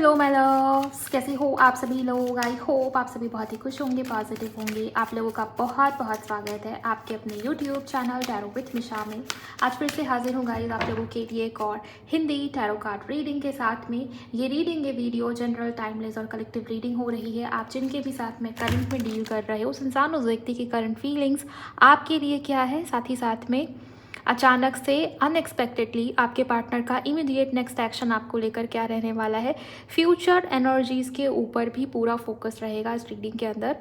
Hello my loves, कैसे हो आप सभी लोग। आई होप आप सभी बहुत ही खुश होंगे, पॉजिटिव होंगे। आप लोगों का बहुत बहुत स्वागत है आपके अपने यूट्यूब चैनल टैरो विद मिशा में। आज फिर से हाजिर हूँ गाइस आप लोगों के लिए एक और हिंदी टैरो कार्ड रीडिंग के साथ में। ये रीडिंग, ये वीडियो जनरल, टाइमलेस और कलेक्टिव रीडिंग हो रही है। आप जिनके भी साथ में करंट में डील कर रहे हो, उस इंसान, उस व्यक्ति की करंट फीलिंग्स आपके लिए क्या है, साथ ही साथ में अचानक से अनएक्सपेक्टेडली आपके पार्टनर का इमीडिएट नेक्स्ट एक्शन आपको लेकर क्या रहने वाला है। फ्यूचर एनर्जीज़ के ऊपर भी पूरा फोकस रहेगा इस रीडिंग के अंदर।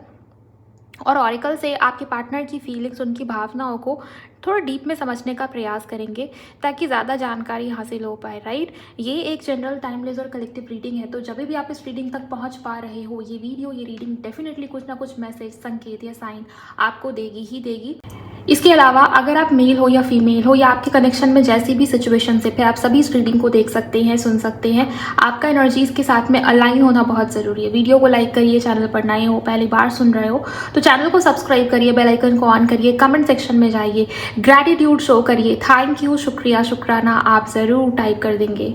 और ऑरिकल से आपके पार्टनर की फीलिंग्स, उनकी भावनाओं को थोड़ा डीप में समझने का प्रयास करेंगे ताकि ज़्यादा जानकारी हासिल हो पाए, राइट। ये एक जनरल, टाइमलेस और कलेक्टिव रीडिंग है, तो जब भी आप इस रीडिंग तक पहुंच पा रहे हो, ये वीडियो, ये रीडिंग डेफिनेटली कुछ ना कुछ मैसेज, संकेत या साइन आपको देगी ही देगी। इसके अलावा अगर आप मेल हो या फीमेल हो या आपके कनेक्शन में जैसी भी सिचुएशनशिप है, आप सभी इस रीडिंग को देख सकते हैं, सुन सकते हैं। आपका एनर्जीज के साथ में अलाइन होना बहुत ज़रूरी है। वीडियो को लाइक करिए, चैनल पर नए हो, पहली बार सुन रहे हो तो चैनल को सब्सक्राइब करिए, बेल आइकन को ऑन करिए, कमेंट सेक्शन में जाइए, ग्रैटिट्यूड शो करिए, थैंक यू, शुक्रिया, शुक्राना आप ज़रूर टाइप कर देंगे।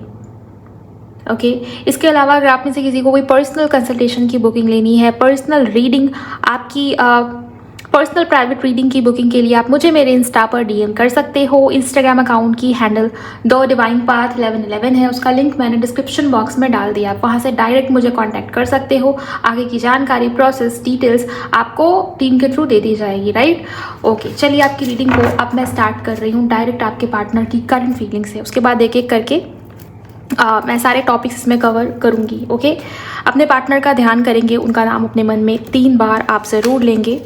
ओके इसके अलावा अगर आप में से किसी को कोई पर्सनल कंसल्टेशन की बुकिंग लेनी है, पर्सनल रीडिंग, आपकी पर्सनल प्राइवेट रीडिंग की बुकिंग के लिए आप मुझे मेरे इंस्टा पर डीएम कर सकते हो। इंस्टाग्राम अकाउंट की हैंडल द डिवाइन पाथ 1111 है, उसका लिंक मैंने डिस्क्रिप्शन बॉक्स में डाल दिया। आप वहाँ से डायरेक्ट मुझे कांटेक्ट कर सकते हो। आगे की जानकारी, प्रोसेस, डिटेल्स आपको टीम के थ्रू दे दी जाएगी, राइट। ओके चलिए आपकी रीडिंग को अब मैं स्टार्ट कर रही हूँ डायरेक्ट आपके पार्टनर की करंट फीलिंग से। उसके बाद एक एक करके मैं सारे टॉपिक्स इसमें कवर करूँगी। ओके अपने पार्टनर का ध्यान करेंगे, उनका नाम अपने मन में 3 बार आप ज़रूर लेंगे।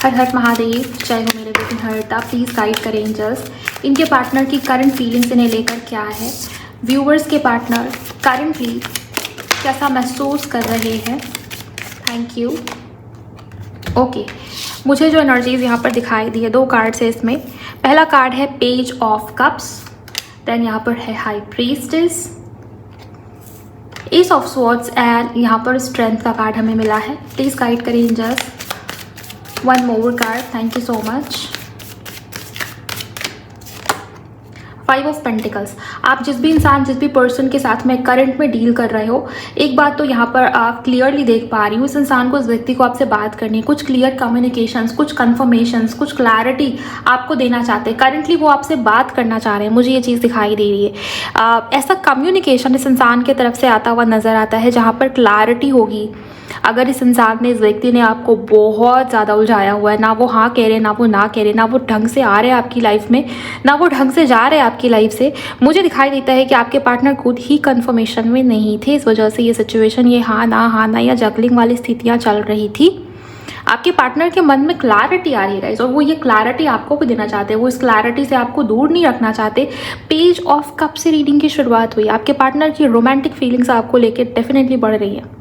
हर हर महादेव, जय हो मेरे बेटी हरता। प्लीज़ गाइड करें एंजल्स, इनके पार्टनर की करंट फीलिंग्स इन्हें लेकर क्या है। व्यूवर्स के पार्टनर करंटली कैसा महसूस कर रहे हैं। Thank you. ओके मुझे जो एनर्जीज यहाँ पर दिखाई दी है, 2 कार्ड्स है इसमें। पहला कार्ड है पेज ऑफ कप्स, देन यहाँ पर है high priestess, ace of swords and यहाँ पर स्ट्रेंथ का कार्ड हमें मिला है। प्लीज़ गाइड करें angels. One more card, thank you so much. 5 of pentacles. आप जिस भी इंसान, जिस भी पर्सन के साथ में करंट में डील कर रहे हो, एक बात तो यहाँ पर आप क्लियरली देख पा रही हूँ, इस इंसान को, इस व्यक्ति को आपसे बात करनी है। कुछ क्लियर कम्युनिकेशंस, कुछ कन्फर्मेशंस, कुछ क्लैरिटी आपको देना चाहते हैं। करंटली वो आपसे बात करना चाह रहे हैं, मुझे ये चीज़ दिखाई दे रही है। ऐसा कम्युनिकेशन इस इंसान की तरफ से आता हुआ नज़र आता है जहाँ पर क्लैरिटी होगी। अगर इस इंसान ने, इस व्यक्ति ने आपको बहुत ज़्यादा उलझाया हुआ है, ना वो हाँ कह रहे, ना वो ना कह रहे, ना वो ढंग से आ रहे आपकी लाइफ में, ना वो ढंग से जा रहे आपकी लाइफ से, मुझे दिखाई देता है कि आपके पार्टनर खुद ही कंफर्मेशन में नहीं थे। इस वजह से ये सिचुएशन, ये हाँ ना या जगलिंग वाली स्थितियाँ चल रही थी। आपके पार्टनर के मन में क्लैरिटी आ रही है गाइस, और वो ये क्लैरिटी आपको भी देना चाहते हैं। वो इस क्लैरिटी से आपको दूर नहीं रखना चाहते। पेज ऑफ कप से रीडिंग की शुरुआत हुई। आपके पार्टनर की रोमांटिक फीलिंग्स आपको लेकर डेफिनेटली बढ़ रही है।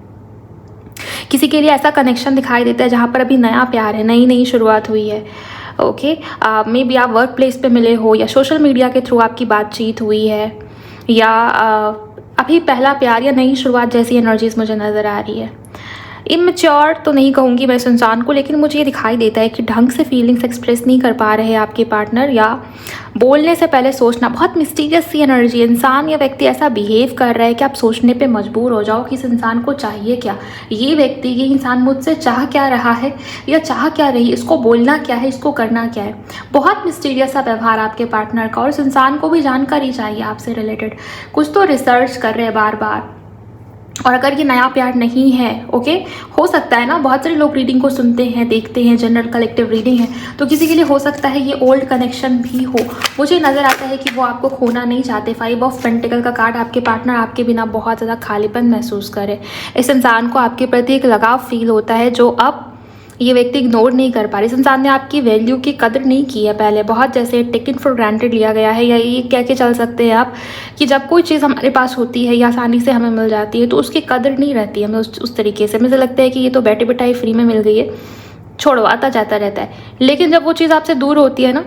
किसी के लिए ऐसा कनेक्शन दिखाई देता है जहाँ पर अभी नया प्यार है, नई शुरुआत हुई है। ओके मे बी आप वर्क प्लेस पे मिले हो, या सोशल मीडिया के थ्रू आपकी बातचीत हुई है, या अभी पहला प्यार या नई शुरुआत जैसी एनर्जीज मुझे नज़र आ रही है। इमैच्योर तो नहीं कहूँगी मैं इस इंसान को, लेकिन मुझे ये दिखाई देता है कि ढंग से फीलिंग्स एक्सप्रेस नहीं कर पा रहे हैं आपके पार्टनर, या बोलने से पहले सोचना। बहुत मिस्टीरियस सी एनर्जी, इंसान या व्यक्ति ऐसा बिहेव कर रहा है कि आप सोचने पे मजबूर हो जाओ कि इस इंसान को चाहिए क्या, ये व्यक्ति, ये इंसान मुझसे चाह क्या रहा है या चाह क्या रही, इसको बोलना क्या है, इसको करना क्या है। बहुत मिस्टीरियस सा व्यवहार आपके पार्टनर का, और इस इंसान को भी जानकारी चाहिए आपसे रिलेटेड। कुछ तो रिसर्च कर रहे हैं बार बार। और अगर ये नया प्यार नहीं है, ओके, हो सकता है ना, बहुत सारे लोग रीडिंग को सुनते हैं, देखते हैं, जनरल कलेक्टिव रीडिंग है, तो किसी के लिए हो सकता है ये ओल्ड कनेक्शन भी हो। मुझे नज़र आता है कि वो आपको खोना नहीं चाहते। 5 ऑफ पेंटिकल का कार्ड, आपके पार्टनर आपके बिना बहुत ज़्यादा खालीपन महसूस करे। इस इंसान को आपके प्रति एक लगाव फील होता है जो अब ये व्यक्ति इग्नोर नहीं कर पा रहे। इस इंसान ने आपकी वैल्यू की कदर नहीं की है पहले, बहुत जैसे टेकन फॉर ग्रांटेड लिया गया है, या ये कह के चल सकते हैं आप कि जब कोई चीज़ हमारे पास होती है या आसानी से हमें मिल जाती है तो उसकी कदर नहीं रहती है हमें उस तरीके से। मुझे लगता है कि ये तो बैठे बैठाई फ्री में मिल गई है, छोड़ो, आता जाता रहता है। लेकिन जब वो चीज़ आपसे दूर होती है ना,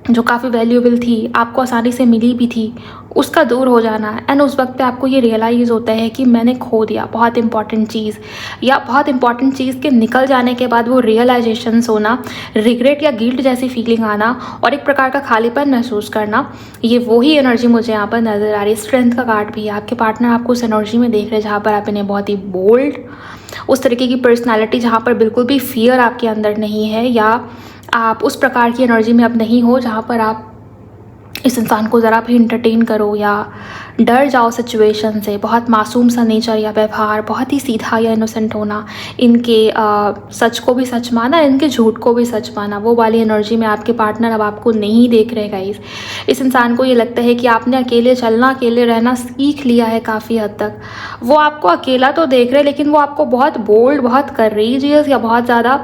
जो काफ़ी वैल्यूएबल थी, आपको आसानी से मिली भी थी, उसका दूर हो जाना। एंड उस वक्त पे आपको ये रियलाइज़ होता है कि मैंने खो दिया बहुत इंपॉर्टेंट चीज़, या बहुत इंपॉर्टेंट चीज़ के निकल जाने के बाद वो रियलाइजेशंस होना, रिग्रेट या गिल्ट जैसी फीलिंग आना और एक प्रकार का खालीपन महसूस करना, ये वही एनर्जी मुझे यहाँ पर नज़र आ रही है। स्ट्रेंथ का कार्ड भी है, आपके पार्टनर आपको उस एनर्जी में देख रहे हैं जहाँ पर आप इन्हें बहुत ही बोल्ड, उस तरीके की पर्सनैलिटी जहाँ पर बिल्कुल भी फियर आपके अंदर नहीं है, या आप उस प्रकार की एनर्जी में अब नहीं हो जहाँ पर आप इस इंसान को ज़रा भी इंटरटेन करो या डर जाओ सिचुएशन से। बहुत मासूम सा नेचर या व्यवहार, बहुत ही सीधा या इनोसेंट होना, इनके सच को भी सच माना, इनके झूठ को भी सच माना, वो वाली एनर्जी में आपके पार्टनर अब आपको नहीं देख रहे गाइस। इस इंसान को ये लगता है कि आपने अकेले चलना, अकेले रहना सीख लिया है काफ़ी हद तक। वो आपको अकेला तो देख रहे, लेकिन वो आपको बहुत बोल्ड, बहुत करेजियस या बहुत ज़्यादा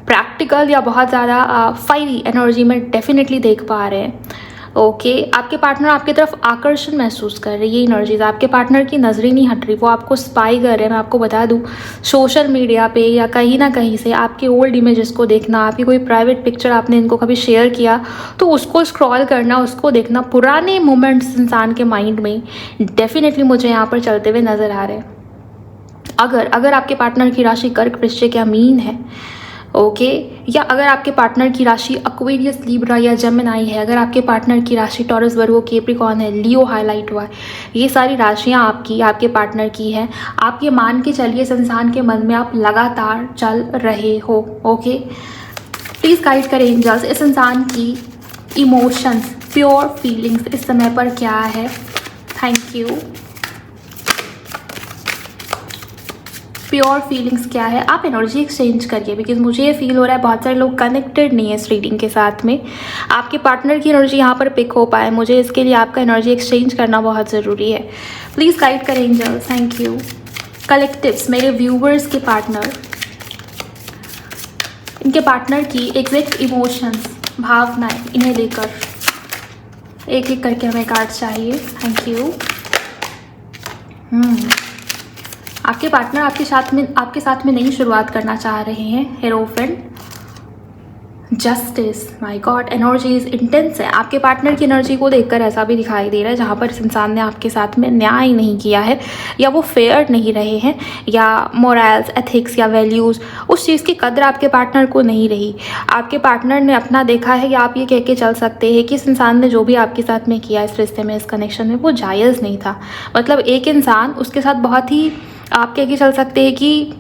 प्रैक्टिकल या बहुत ज़्यादा फायरी एनर्जी में डेफिनेटली देख पा रहे हैं। ओके, आपके पार्टनर आपकी तरफ आकर्षण महसूस कर रहे हैं, ये एनर्जीज आपके पार्टनर की नज़रें नहीं हट रही, वो आपको स्पाई कर रहे हैं। मैं आपको बता दूं, सोशल मीडिया पे या कहीं ना कहीं से आपके ओल्ड इमेजेस को देखना, आपकी कोई प्राइवेट पिक्चर आपने इनको कभी शेयर किया तो उसको स्क्रॉल करना, उसको देखना, पुराने मोमेंट्स इंसान के माइंड में डेफिनेटली मुझे यहाँ पर चलते हुए नज़र आ रहे हैं। अगर आपके पार्टनर की राशि कर्क, वृश्चिक या मीन है, ओके, या अगर आपके पार्टनर की राशि एक्वेरियस, लिब्रा या जेमिनी है, अगर आपके पार्टनर की राशि टॉरस, वर्गो, कैप्रिकॉर्न है, लियो हाईलाइट हुआ है, ये सारी राशियां आपके पार्टनर की हैं। आप ये मान के चलिए इस इंसान के मन में आप लगातार चल रहे हो। ओके, प्लीज़ गाइड करें एंजल्स, इस इंसान की इमोशंस, प्योर फीलिंग्स इस समय पर क्या है। Thank you. प्योर फीलिंग्स क्या है, आप एनर्जी एक्सचेंज करिए, बिकॉज मुझे ये फील हो रहा है बहुत सारे लोग कनेक्टेड नहीं है इस रीडिंग के साथ में। आपके पार्टनर की एनर्जी यहाँ पर पिक हो पाए, मुझे इसके लिए आपका एनर्जी एक्सचेंज करना बहुत ज़रूरी है। प्लीज़ गाइड करें एंजल, थैंक यू। कलेक्टिव्स, मेरे व्यूवर्स के पार्टनर, इनके पार्टनर की एग्जैक्ट इमोशंस, भावनाएं, इन्हें लेकर एक एक करके हमें कार्ड चाहिए। Thank you. आपके पार्टनर आपके साथ में नई शुरुआत करना चाह रहे हैं। Hierophant, justice, my God, energies intense है। आपके पार्टनर की एनर्जी को देखकर ऐसा भी दिखाई दे रहा है जहाँ पर इस इंसान ने आपके साथ में न्याय नहीं किया है, या वो फेयर नहीं रहे हैं, या मोरल्स, एथिक्स या वैल्यूज़, उस चीज़ की कदर आपके पार्टनर को नहीं रही। आपके पार्टनर ने अपना देखा है, या आप ये कह के चल सकते हैं कि इस इंसान ने जो भी आपके साथ में किया इस रिश्ते में, इस कनेक्शन में, वो जायज़ नहीं था। मतलब एक इंसान उसके साथ बहुत ही, आप कह के चल सकते हैं कि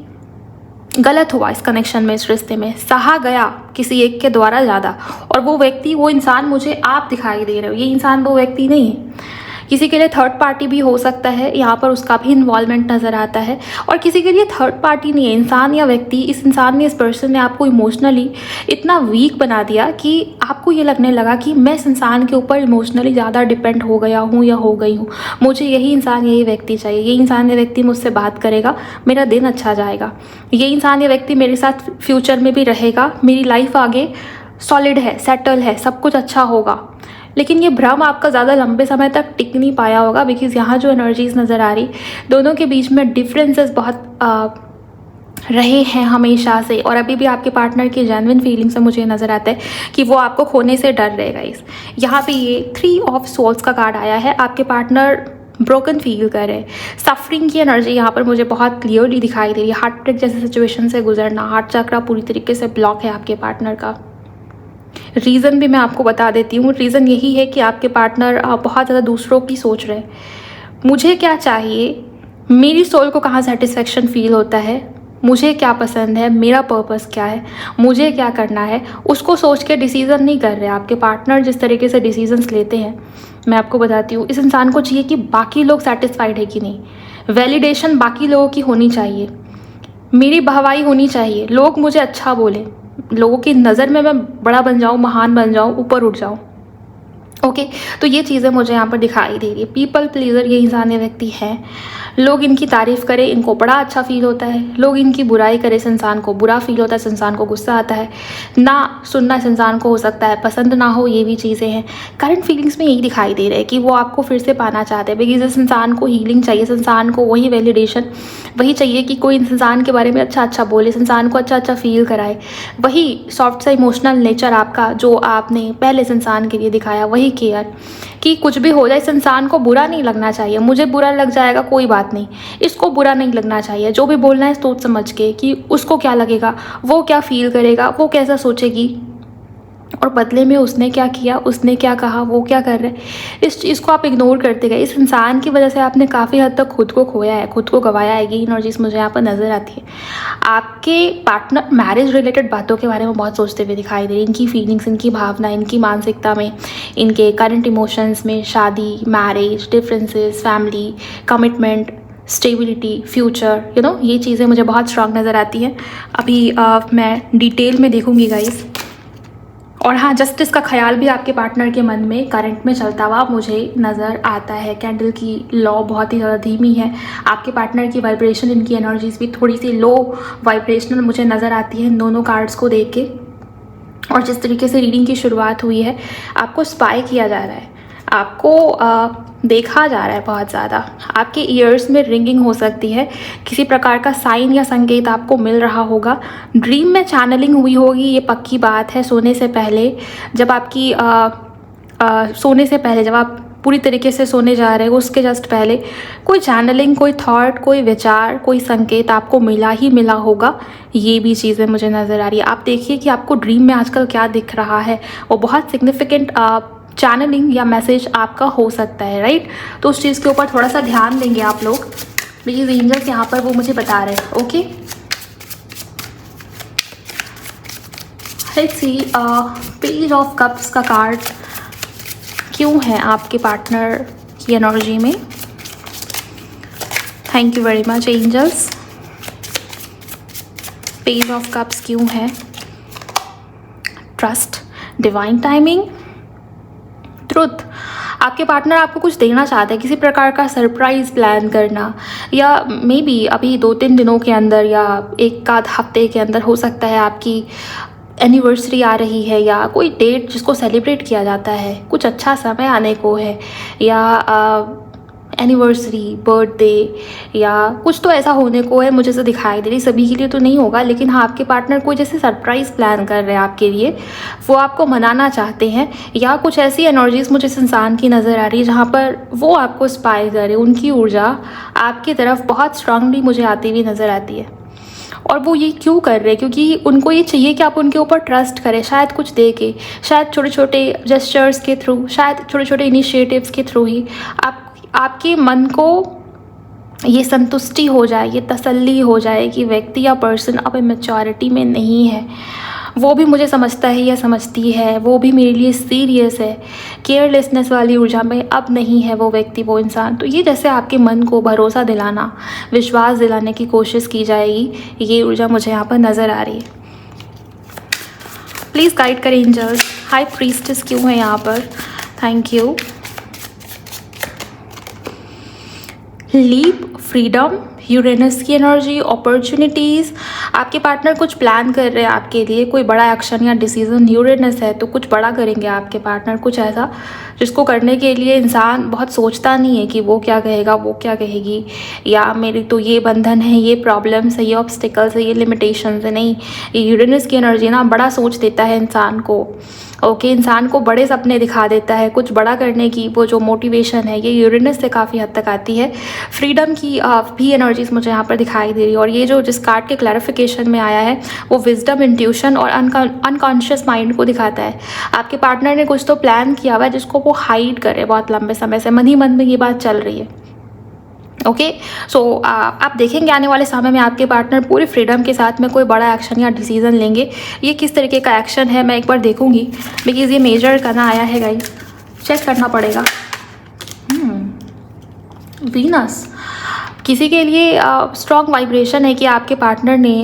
गलत हुआ इस कनेक्शन में, इस रिश्ते में, सहा गया किसी एक के द्वारा ज़्यादा। और वो व्यक्ति, वो इंसान मुझे आप दिखाई दे रहे हो, ये इंसान वो व्यक्ति नहीं है। किसी के लिए थर्ड पार्टी भी हो सकता है, यहाँ पर उसका भी इन्वॉल्वमेंट नज़र आता है। और किसी के लिए थर्ड पार्टी नहीं है, इंसान या व्यक्ति, इस इंसान ने, इस पर्सन ने आपको इमोशनली इतना वीक बना दिया कि आपको ये लगने लगा कि मैं इस इंसान के ऊपर इमोशनली ज़्यादा डिपेंड हो गया हूँ या हो गई हूँ, मुझे यही इंसान, यही व्यक्ति चाहिए, ये इंसान, ये व्यक्ति मुझसे बात करेगा, मेरा दिन अच्छा जाएगा, ये इंसान, ये व्यक्ति मेरे साथ फ्यूचर में भी रहेगा, मेरी लाइफ आगे सॉलिड है, सेटल है, सब कुछ अच्छा होगा। लेकिन ये भ्रम आपका ज़्यादा लंबे समय तक टिक नहीं पाया होगा, बिकॉज यहाँ जो एनर्जीज नज़र आ रही, दोनों के बीच में डिफरेंसेस बहुत रहे हैं हमेशा से। और अभी भी आपके पार्टनर की जेन्युइन फीलिंग से मुझे नज़र आता है कि वो आपको खोने से डर रहेगा। इस यहाँ पे ये 3 ऑफ सोल्स का कार्ड आया है। आपके पार्टनर ब्रोकन फील कर रहे हैं, सफरिंग की एनर्जी यहाँ पर मुझे बहुत क्लियरली दिखाई दे रही है। हार्ट ब्रेक जैसे सिचुएशन से गुजरना, हार्ट चक्रा पूरी तरीके से ब्लॉक है आपके पार्टनर का। रीज़न भी मैं आपको बता देती हूँ, रीज़न यही है कि आपके पार्टनर बहुत ज़्यादा दूसरों की सोच रहे हैं। मुझे क्या चाहिए, मेरी सोल को कहाँ सेटिस्फेक्शन फील होता है, मुझे क्या पसंद है, मेरा पर्पस क्या है, मुझे क्या करना है, उसको सोच के डिसीज़न नहीं कर रहे। आपके पार्टनर जिस तरीके से डिसीजंस लेते हैं, मैं आपको बताती हूँ, इस इंसान को चाहिए कि बाकी लोग सेटिस्फाइड है कि नहीं, वैलिडेशन बाकी लोगों की होनी चाहिए, मेरी वाहवाही होनी चाहिए, लोग मुझे अच्छा बोले, लोगों की नज़र में मैं बड़ा बन जाऊँ, महान बन जाऊँ, ऊपर उठ जाऊँ। ओके तो ये चीज़ें मुझे यहाँ पर दिखाई दे रही है। पीपल प्लीजर ये इंसान ये व्यक्ति है। लोग इनकी तारीफ़ करें इनको बड़ा अच्छा फील होता है, लोग इनकी बुराई करें इस इंसान को बुरा फील होता है, इस इंसान को गुस्सा आता है, ना सुनना इस इंसान को हो सकता है पसंद ना हो, ये भी चीज़ें हैं। करंट फीलिंग्स में यही दिखाई दे रहा है कि वो आपको फिर से पाना चाहते हैं, बिकॉज इस इंसान को हीलिंग चाहिए, इस इंसान को वही वैलिडेशन, वही चाहिए कि कोई इस इंसान के बारे में अच्छा अच्छा बोले, इस इंसान को अच्छा अच्छा फील कराए। वही सॉफ्ट सा इमोशनल नेचर आपका जो आपने पहले इस इंसान के लिए दिखाया, वही केयर कि कुछ भी हो जाए इस इंसान को बुरा नहीं लगना चाहिए। मुझे बुरा लग जाएगा कोई बात नहीं, इसको बुरा नहीं लगना चाहिए। जो भी बोलना है सोच समझ के कि उसको क्या लगेगा, वो क्या फील करेगा, वो कैसा सोचेगी, और बदले में उसने क्या किया, उसने क्या कहा, वो क्या कर रहे हैं, इस चीज़ को आप इग्नोर करते गए। इस इंसान की वजह से आपने काफ़ी हद तक खुद को खोया है, खुद को गंवाया है। ये एनर्जीज मुझे यहाँ पर नज़र आती है। आपके पार्टनर मैरिज रिलेटेड बातों के बारे में बहुत सोचते हुए दिखाई दे रही है। इनकी फीलिंग्स, इनकी भावना, इनकी मानसिकता में, इनके करंट इमोशंस में शादी, marriage, differences, family, commitment, stability, future, ये चीज़ें मुझे बहुत स्ट्रांग नज़र आती हैं। अभी मैं डिटेल में देखूँगी गाइस। और हाँ, जस्टिस का ख्याल भी आपके पार्टनर के मन में करंट में चलता हुआ मुझे नज़र आता है। कैंडल की लॉ बहुत ही ज़्यादा धीमी है। आपके पार्टनर की वाइब्रेशन, इनकी एनर्जीज भी थोड़ी सी लो वाइब्रेशनल मुझे नज़र आती है इन दोनों कार्ड्स को देख के। और जिस तरीके से रीडिंग की शुरुआत हुई है, आपको स्पाई किया जा रहा है, आपको देखा जा रहा है बहुत ज़्यादा। आपके ईयर्स में रिंगिंग हो सकती है, किसी प्रकार का साइन या संकेत आपको मिल रहा होगा। ड्रीम में चैनलिंग हुई होगी, ये पक्की बात है। सोने से पहले जब आपकी सोने से पहले जब आप पूरी तरीके से सोने जा रहे हो, उसके जस्ट पहले कोई चैनलिंग, कोई थॉट, कोई विचार, कोई संकेत आपको मिला ही मिला होगा। ये भी चीज़ें मुझे नज़र आ रही है। आप देखिए कि आपको ड्रीम में आजकल क्या दिख रहा है, वो बहुत सिग्निफिकेंट चैनलिंग या मैसेज आपका हो सकता है, राइट। तो उस चीज़ के ऊपर थोड़ा सा ध्यान देंगे आप लोग, प्लीज़ एंजल्स यहाँ पर वो मुझे बता रहे हैं। Okay, let's see page of cups का कार्ड क्यों है आपके पार्टनर की एनर्जी में। Thank you very much angels. Page of cups क्यों है। Trust, divine timing, truth. आपके पार्टनर आपको कुछ देना चाहते हैं, किसी प्रकार का सरप्राइज प्लान करना, या मे बी अभी 2-3 दिनों के अंदर या एक आध हफ्ते के अंदर हो सकता है आपकी एनिवर्सरी आ रही है, या कोई डेट जिसको सेलिब्रेट किया जाता है, कुछ अच्छा समय आने को है, या एनिवर्सरी, बर्थडे, या कुछ तो ऐसा होने को है। मुझे से दिखाई दे रही, सभी के लिए तो नहीं होगा, लेकिन हाँ, आपके पार्टनर कोई जैसे सरप्राइज़ प्लान कर रहे हैं आपके लिए, वो आपको मनाना चाहते हैं, या कुछ ऐसी एनर्जीज मुझे इस इंसान की नज़र आ रही है जहाँ पर वो आपको स्पाई करे। उनकी ऊर्जा आपकी तरफ बहुत स्ट्रांगली मुझे आती हुई नज़र आती है। और वो ये क्यों कर रहे हैं, क्योंकि उनको ये चाहिए कि आप उनके ऊपर ट्रस्ट करें, शायद कुछ दे के, शायद छोटे छोटे जेस्चर्स के थ्रू, शायद छोटे छोटे इनिशिएटिव्स के थ्रू ही आपके मन को ये संतुष्टि हो जाए, ये तसल्ली हो जाए कि व्यक्ति या पर्सन अब मैच्योरिटी में नहीं है, वो भी मुझे समझता है या समझती है, वो भी मेरे लिए सीरियस है, केयरलेसनेस वाली ऊर्जा में अब नहीं है वो व्यक्ति, वो इंसान। तो ये जैसे आपके मन को भरोसा दिलाना, विश्वास दिलाने की कोशिश की जाएगी, ये ऊर्जा मुझे यहाँ पर नज़र आ रही है। प्लीज़ गाइड करें एंजल्स। हाई प्रीस्टेस क्यों है यहाँ पर। Thank you. Leap, freedom, Uranus की एनर्जी, अपॉर्चुनिटीज़। आपके पार्टनर कुछ प्लान कर रहे हैं आपके लिए, कोई बड़ा एक्शन या डिसीजन। यूरेनस है तो कुछ बड़ा करेंगे आपके पार्टनर, कुछ ऐसा जिसको करने के लिए इंसान बहुत सोचता नहीं है कि वो क्या कहेगा, वो क्या कहेगी, या मेरी तो ये बंधन है, ये प्रॉब्लम्स है, ये ऑब्स्टिकल्स है, ये लिमिटेशंस है। नहीं, ये यूरेनस की एनर्जी ना बड़ा सोच देता है इंसान को। ओके, इंसान को बड़े सपने दिखा देता है, कुछ बड़ा करने की वो जो मोटिवेशन है, ये यूरेनस से काफ़ी हद तक आती है। फ्रीडम की भी एनर्जीज मुझे यहाँ पर दिखाई दे रही है। और ये जो जिस कार्ड के क्लैरिफिकेशन में आया है, वो विजडम, इंट्यूशन और अनकॉन्शियस माइंड को दिखाता है। आपके पार्टनर ने कुछ तो प्लान किया हुआ है जिसको वो हाइड करे बहुत लंबे समय से, मन ही मन में ये बात चल रही है। ओके, सो आप देखेंगे आने वाले समय में आपके पार्टनर पूरी फ्रीडम के साथ में कोई बड़ा एक्शन या डिसीजन लेंगे। ये किस तरीके का एक्शन है मैं एक बार देखूंगी, बिकॉज ये मेजर करना आया है गाइस, चेक करना पड़ेगा। वीनस किसी के लिए स्ट्रॉन्ग वाइब्रेशन है कि आपके पार्टनर ने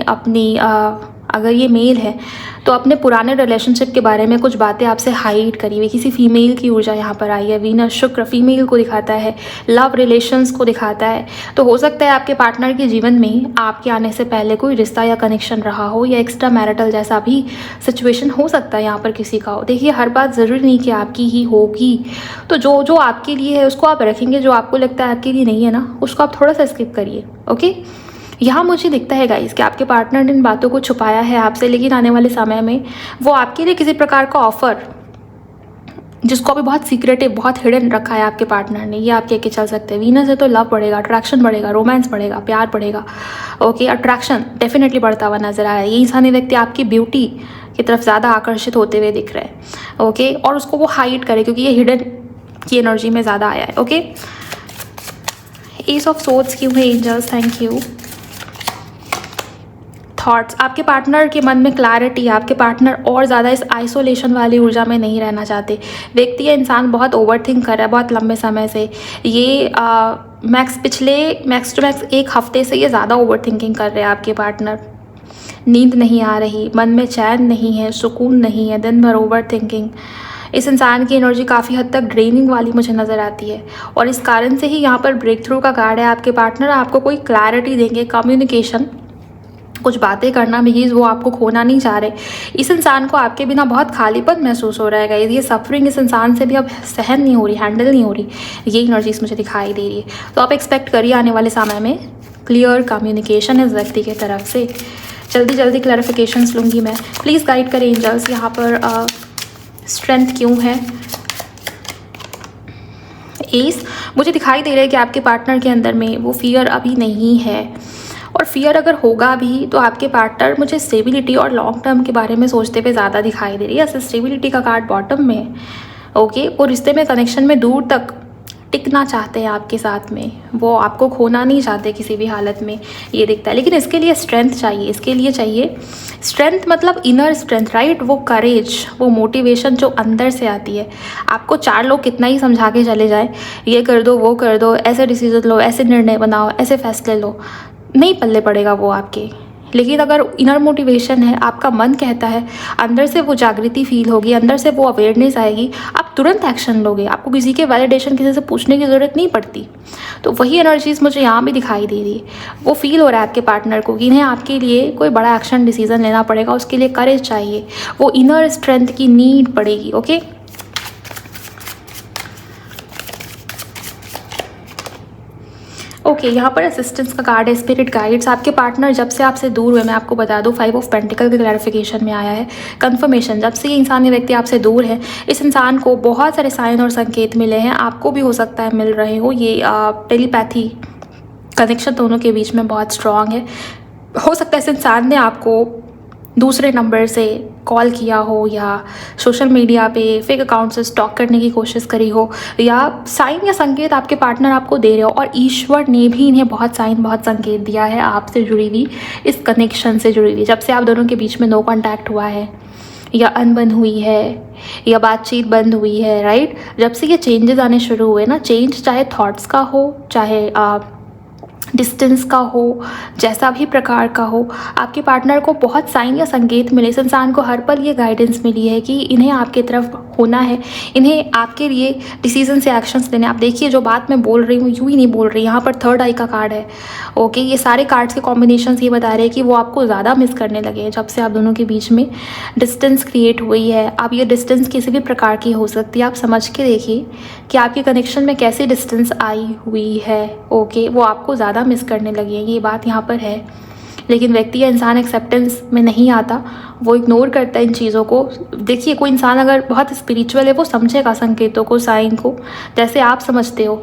अगर ये मेल है तो अपने पुराने रिलेशनशिप के बारे में कुछ बातें आपसे हाइड करी हुई, किसी फीमेल की ऊर्जा यहाँ पर आई है। वीनस शुक्र फीमेल को दिखाता है, लव रिलेशंस को दिखाता है। तो हो सकता है आपके पार्टनर के जीवन में आपके आने से पहले कोई रिश्ता या कनेक्शन रहा हो, या एक्स्ट्रा मैरिटल जैसा भी सिचुएशन हो सकता है यहाँ पर किसी का हो। देखिए, हर बात ज़रूरी नहीं कि आपकी ही होगी। तो जो जो आपके लिए है उसको आप रखेंगे, जो आपको लगता है आपके लिए नहीं है ना, उसको आप थोड़ा सा स्किप करिए। ओके, यहाँ मुझे दिखता है गाइस कि आपके पार्टनर ने इन बातों को छुपाया है आपसे, लेकिन आने वाले समय में वो आपके लिए किसी प्रकार का ऑफर, जिसको अभी बहुत सीक्रेटिव, बहुत हिडन रखा है आपके पार्टनर ने, ये आप कह के चल सकते हैं। वीनस है तो लव बढ़ेगा, अट्रैक्शन बढ़ेगा, रोमांस बढ़ेगा, प्यार बढ़ेगा। ओके, अट्रैक्शन डेफिनेटली बढ़ता हुआ नजर आ रहा है। ये इंसानी व्यक्ति आपकी ब्यूटी की तरफ ज़्यादा आकर्षित होते हुए दिख रहे हैं। ओके, और उसको वो हाइड करे क्योंकि ये हिडन की एनर्जी में ज़्यादा आया है। ओके, एस ऑफ सोर्ड्स क्यों है एंजल्स? Thank you. थॉट्स, आपके पार्टनर के मन में क्लैरिटी, आपके पार्टनर और ज़्यादा इस आइसोलेशन वाली ऊर्जा में नहीं रहना चाहते। व्यक्ति या इंसान बहुत ओवरथिंक कर रहा है बहुत लंबे समय से। ये मैक्स टू मैक्स एक हफ्ते से ये ज़्यादा ओवरथिंकिंग कर रहे हैं आपके पार्टनर। नींद नहीं आ रही, मन में चैन नहीं है, सुकून नहीं है, दिन भर ओवरथिंकिंग। इस इंसान की एनर्जी काफ़ी हद तक ड्रेनिंग वाली मुझे नज़र आती है, और इस कारण से ही यहाँ पर ब्रेक थ्रू का कार्ड है। आपके पार्टनर आपको कोई क्लैरिटी देंगे, कम्युनिकेशन, कुछ बातें करना, बिकॉज वो आपको खोना नहीं चाह रहे। इस इंसान को आपके बिना बहुत खालीपन महसूस हो रहा है गाइस। ये सफरिंग इस इंसान से भी अब सहन नहीं हो रही, हैंडल नहीं हो रही, ये एनर्जीज मुझे दिखाई दे रही है। तो आप एक्सपेक्ट करिए आने वाले समय में क्लियर कम्युनिकेशन इस व्यक्ति की तरफ से। जल्दी जल्दी क्लैरिफिकेशंस लूँगी मैं। प्लीज़ गाइड करें एंजल्स, यहाँ पर स्ट्रेंथ क्यों है? एस, मुझे दिखाई दे रहा है कि आपके पार्टनर के अंदर में वो फियर अभी नहीं है, और फियर अगर होगा भी तो आपके पार्टनर मुझे स्टेबिलिटी और लॉन्ग टर्म के बारे में सोचते हुए ज़्यादा दिखाई दे रही है। स्टेबिलिटी का कार्ड बॉटम में। ओके, वो रिश्ते में, कनेक्शन में दूर तक टिकना चाहते हैं आपके साथ में, वो आपको खोना नहीं चाहते किसी भी हालत में, ये दिखता है। लेकिन इसके लिए स्ट्रेंथ चाहिए, इसके लिए चाहिए स्ट्रेंथ, मतलब इनर स्ट्रेंथ, राइट? वो करेज, वो मोटिवेशन जो अंदर से आती है। आपको चार लोग कितना ही समझा के चले जाए, ये कर दो, वो कर दो, ऐसे डिसीजन लो, ऐसे निर्णय बनाओ, ऐसे फैसले लो, नहीं पल्ले पड़ेगा वो आपके। लेकिन अगर इनर मोटिवेशन है, आपका मन कहता है, अंदर से वो जागृति फील होगी, अंदर से वो अवेयरनेस आएगी, आप तुरंत एक्शन लोगे। आपको किसी के वैलिडेशन, किसी से पूछने की ज़रूरत नहीं पड़ती। तो वही एनर्जीज मुझे यहाँ भी दिखाई दे रही है। वो फील हो रहा है आपके पार्टनर को कि इन्हें आपके लिए कोई बड़ा एक्शन, डिसीजन लेना पड़ेगा, उसके लिए करेज चाहिए, वो इनर स्ट्रेंथ की नीड पड़ेगी। ओके, ओके, यहाँ पर असिस्टेंस का कार्ड है, स्पिरिट गाइड्स। आपके पार्टनर जब से आपसे दूर हुए, मैं आपको बता दूँ, 5 ऑफ पेंटिकल के क्लैरिफिकेशन में आया है, कंफर्मेशन। जब से ये इंसान, ये व्यक्ति आपसे दूर है, इस इंसान को बहुत सारे साइन और संकेत मिले हैं, आपको भी हो सकता है मिल रहे हो। ये टेलीपैथी कनेक्शन दोनों के बीच में बहुत स्ट्रांग है। हो सकता है इस इंसान ने आपको दूसरे नंबर से कॉल किया हो, या सोशल मीडिया पे फेक अकाउंट से स्टॉक करने की कोशिश करी हो, या साइन या संकेत आपके पार्टनर आपको दे रहे हो। और ईश्वर ने भी इन्हें बहुत साइन, बहुत संकेत दिया है आपसे जुड़ी हुई, इस कनेक्शन से जुड़ी हुई। जब से आप दोनों के बीच में नो कॉन्टैक्ट हुआ है, या अनबन हुई है, या बातचीत बंद हुई है, राइट? जब से ये चेंजेस आने शुरू हुए ना, चेंज चाहे थॉट्स का हो, चाहे डिस्टेंस का हो, जैसा भी प्रकार का हो, आपके पार्टनर को बहुत साइन या संकेत मिले। इस इंसान को हर पल ये गाइडेंस मिली है कि इन्हें आपके तरफ होना है, इन्हें आपके लिए डिसीजन से एक्शंस लेने। आप देखिए, जो बात मैं बोल रही हूँ यूँ ही नहीं बोल रही, यहाँ पर थर्ड आई का कार्ड है। ओके, ये सारे कार्ड्स के कॉम्बिनेशन ये बता रहे हैं कि वो आपको ज़्यादा मिस करने लगे हैं जब से आप दोनों के बीच में डिस्टेंस क्रिएट हुई है। अब ये डिस्टेंस किसी भी प्रकार की हो सकती है, आप समझ के देखिए कि आपके कनेक्शन में कैसी डिस्टेंस आई हुई है। ओके, वो आपको ज़्यादा मिस करने लगी है, ये बात यहाँ पर है। लेकिन व्यक्ति या इंसान एक्सेप्टेंस में नहीं आता, वो इग्नोर करता है इन चीज़ों को। देखिए, कोई इंसान अगर बहुत स्पिरिचुअल है, वो समझेगा संकेतों को, साइन को, जैसे आप समझते हो।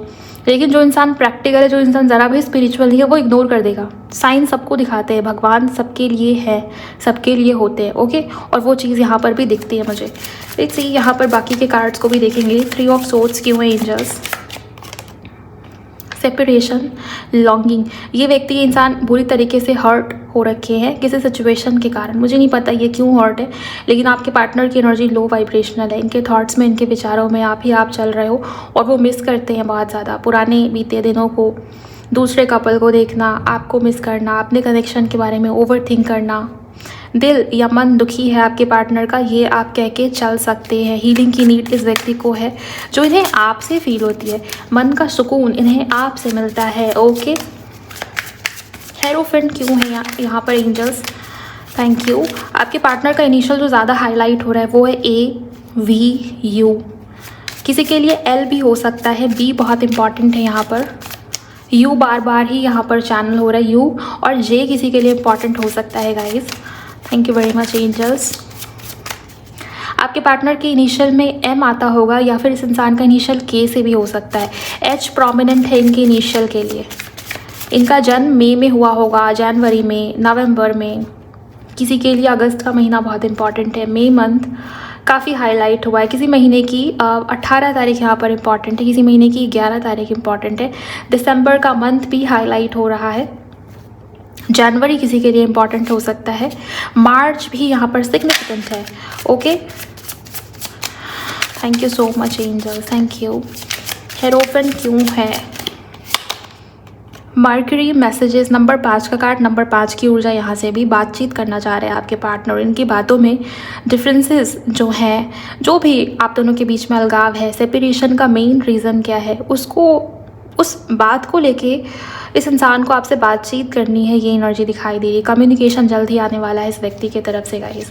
लेकिन जो इंसान प्रैक्टिकल है, जो इंसान ज़रा भी स्पिरिचुअल नहीं है, वो इग्नोर कर देगा। साइन सबको दिखाते हैं, भगवान सबके लिए है, सबके लिए होते हैं। ओके, और वो चीज़ यहाँ पर भी दिखती है मुझे। लेट्स सी, यहाँ पर बाकी के कार्ड्स को भी देखेंगे। 3 ऑफ सोर्ड्स क्यों है एंजल्स? Separation, longing. ये व्यक्ति, ये इंसान बुरी तरीके से हर्ट हो रखे हैं किसी सिचुएशन के कारण। मुझे नहीं पता ये क्यों हर्ट है, लेकिन आपके पार्टनर की एनर्जी लो वाइब्रेशनल है। इनके थॉट्स में, इनके विचारों में आप ही आप चल रहे हो, और वो मिस करते हैं बहुत ज़्यादा पुराने बीते दिनों को, दूसरे कपल को देखना, आपको मिस करना, अपने कनेक्शन के बारे में ओवर थिंक करना। दिल या मन दुखी है आपके पार्टनर का, ये आप कह के चल सकते हैं। हीलिंग की नीड इस व्यक्ति को है, जो इन्हें आपसे फील होती है। मन का सुकून इन्हें आपसे मिलता है। ओके, हेरोफेंट क्यों है यहाँ पर एंजल्स? Thank you. आपके पार्टनर का इनिशियल जो ज़्यादा हाईलाइट हो रहा है वो है AVU। किसी के लिए L भी हो सकता है, B बहुत इंपॉर्टेंट है यहाँ पर। U बार बार ही यहाँ पर चैनल हो रहा है, U और J किसी के लिए इंपॉर्टेंट हो सकता है guys. Thank you very much angels. आपके पार्टनर के इनिशियल में M आता होगा या फिर इस इंसान का इनिशियल K से भी हो सकता है। H प्रोमिनेंट है इनके इनिशियल के लिए। इनका जन्म मई में हुआ होगा, जनवरी में, नवंबर में। किसी के लिए अगस्त का महीना बहुत इंपॉर्टेंट है। मई मंथ काफ़ी हाईलाइट हुआ है। किसी महीने की 18 तारीख यहाँ पर इंपॉर्टेंट है, किसी महीने की 11 तारीख इंपॉर्टेंट है। दिसंबर का मंथ भी हाईलाइट हो रहा है। जनवरी किसी के लिए इंपॉर्टेंट हो सकता है। मार्च भी यहाँ पर सिग्निफिकेंट है। Okay, thank you so much angel, thank you. Hierophant क्यों है? मर्करी मैसेजेस नंबर 5 का कार्ड, नंबर 5 की ऊर्जा यहाँ से भी बातचीत करना चाह रहे हैं आपके पार्टनर। इनकी बातों में डिफरेंसेस जो हैं, जो भी आप दोनों के बीच में अलगाव है, सेपरेशन का मेन रीज़न क्या है, उसको, उस बात को लेके इस इंसान को आपसे बातचीत करनी है। ये एनर्जी दिखाई दे रही है। कम्युनिकेशन जल्द ही आने वाला है इस व्यक्ति की तरफ से गाइस।